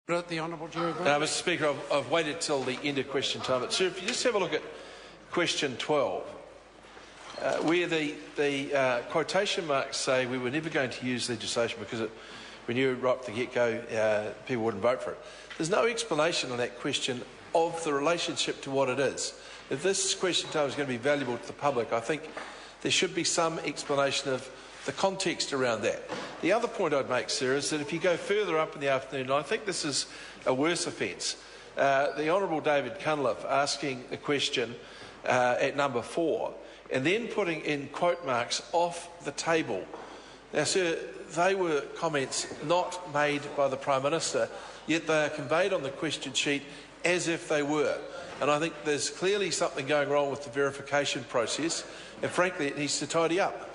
The Honourable Jerry Brown. Mr Speaker, I've waited till the end of question time. But, sir, if you just have a look at question 12, where the quotation marks say we were never going to use legislation because we knew right from the get-go people wouldn't vote for it. There's no explanation on that question of the relationship to what it is. If this question time is going to be valuable to the public, I think there should be some explanation of the context around that. The other point I'd make, sir, is that if you go further up in the afternoon, and I think this is a worse offence, the Honourable David Cunliffe asking the question at number 4 and then putting in quote marks off the table. Now, sir, they were comments not made by the Prime Minister, yet they are conveyed on the question sheet as if they were. And I think there's clearly something going wrong with the verification process, and frankly it needs to tidy up.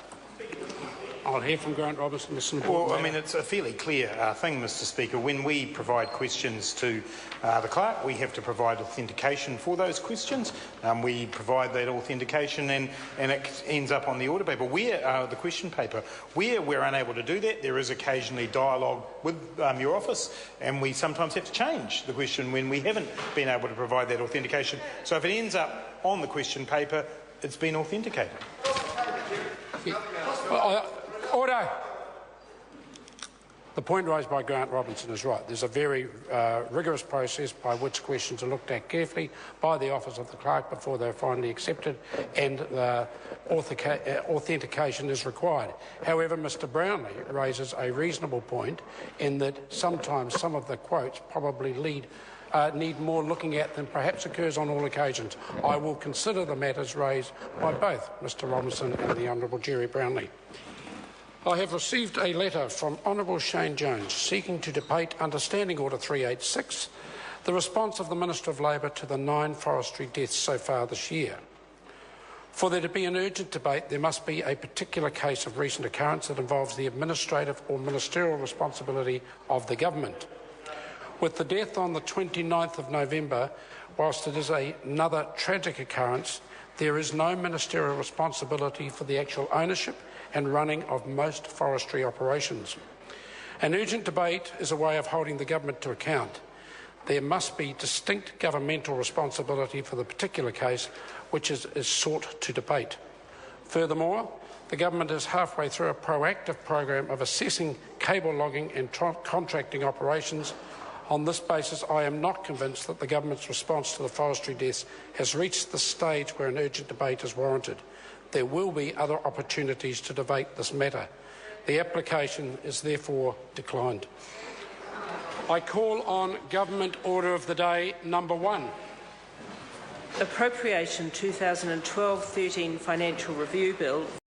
I'll hear from Grant Robertson. Well, I mean, it's a fairly clear thing, Mr Speaker. When we provide questions to the clerk, we have to provide authentication for those questions. We provide that authentication and it ends up on the order paper. The question paper. Where we're unable to do that, there is occasionally dialogue with your office, and we sometimes have to change the question when we haven't been able to provide that authentication. So if it ends up on the question paper, it's been authenticated. Order. The point raised by Grant Robinson is right. There's a very rigorous process by which questions are looked at carefully by the Office of the Clerk before they're finally accepted, and authentication is required. However, Mr Brownlee raises a reasonable point in that sometimes some of the quotes probably need more looking at than perhaps occurs on all occasions. I will consider the matters raised by both Mr Robinson and the Honourable Jerry Brownlee. I have received a letter from Honourable Shane Jones seeking to debate under Standing Order 386 the response of the Minister of Labour to the 9 forestry deaths so far this year. For there to be an urgent debate, there must be a particular case of recent occurrence that involves the administrative or ministerial responsibility of the government. With the death on the 29th of November, whilst it is another tragic occurrence, there is no ministerial responsibility for the actual ownership and running of most forestry operations. An urgent debate is a way of holding the government to account. There must be distinct governmental responsibility for the particular case which is sought to debate. Furthermore, the government is halfway through a proactive program of assessing cable logging and contracting operations. On this basis, I am not convinced that the government's response to the forestry deaths has reached the stage where an urgent debate is warranted. There will be other opportunities to debate this matter. The application is therefore declined. I call on Government Order of the Day number 1. Appropriation 2012-13 Financial Review Bill.